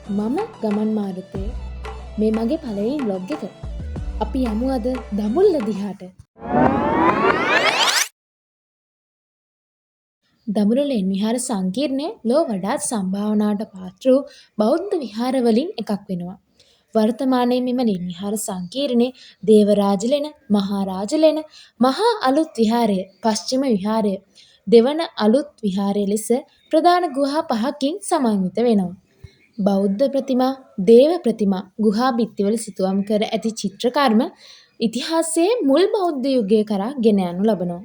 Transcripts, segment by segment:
මම ගමන් මාරුතේ මේ මගේ පළවෙනි බ්ලොග් එක. අපි යමු අද දඹුල්ල දිහාට. දඹුල්ල ලෙන් විහාර සංකීර්ණය ලොව වඩාත් සම්භාවනාවට පාත්‍ර වූ බෞද්ධ විහාර වලින් එකක් වෙනවා. වර්තමානයේ මෙම ලෙන් විහාර සංකීර්ණයේ දේවරාජලෙන, මහාරාජලෙන, මහා අලුත් විහාරය, පශ්චිම විහාරය, දෙවන අලුත් විහාරය ලෙස ප්‍රධාන ගුහා පහකින් සමන්විත වෙනවා. බෞද්ධ ප්‍රතිමා, දේව ප්‍රතිමා, ගුහා බිත්තිවල සිතුවම් කර ඇති චිත්‍රකර්ම ඉතිහාසයේ මුල් බෞද්ධ යුගය කරා ගෙන යනු ලබනවා.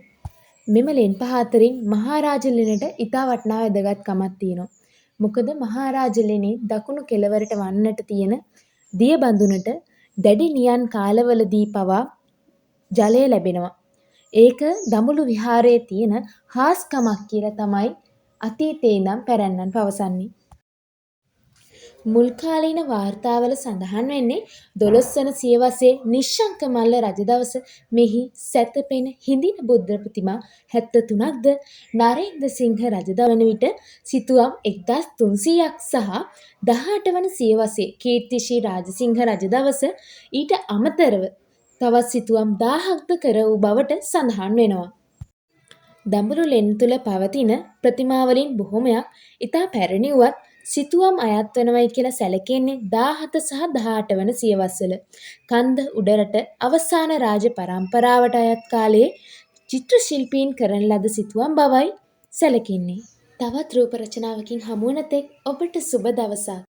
මෙම ලෙන් පහ අතරින් මහාරාජ ලෙනට ඉතා වටිනා වැදගත්කමක් තියෙනවා. මොකද මහාරාජ ලෙනේ දකුණු කෙළවරට වන්නට තියෙන දිය බඳුනට දැඩි නියන් කාලවලදී පවා ජලය ලැබෙනවා. ඒක දඹුලු විහාරයේ තියෙන හාස්කමක් කියලා තමයි අතීතයේ ඉඳන් පැරැන්නන් පවසන්නේ. මුල් කාලීන වාර්තාවල සඳහන් වෙන්නේ 12 වන සියවසේ නිශ්ශංක මල්ල රජ දවස මෙහි සැතපෙන හිඳින බුද්ධ ප්‍රතිමා 73ක්ද නරේන්ද්‍ර සිංහ රජ වන විට සිතුවම් 1300ක් සහ 18 වන සියවසේ කීර්තිශ්‍රී රාජසිංහ රජ දවස ඊට අමතරව තවත් සිතුවම් 1000ක්ද කර වූ බවට සඳහන් වෙනවා. දඹුලු ලෙන් තුළ පවතින ප්‍රතිමාවලින් බොහොමයක් ඉතා පැරණි වුවත් සිතුවම් අයත් වනවයි කියලා සැලකෙන්නේ 17 සහ 18 වන සියවස්වල. කන්ද උඩරට අවසාන රාජ පරම්පරාවට අයත් කාලයේ චිත්‍ර ශිල්පීන් කරන ලද සිතුවම් බවයි සැලකෙන්නේ. තවත් රූප රචනාවකින් හමුවන තෙක් ඔබට සුබ දවසක්.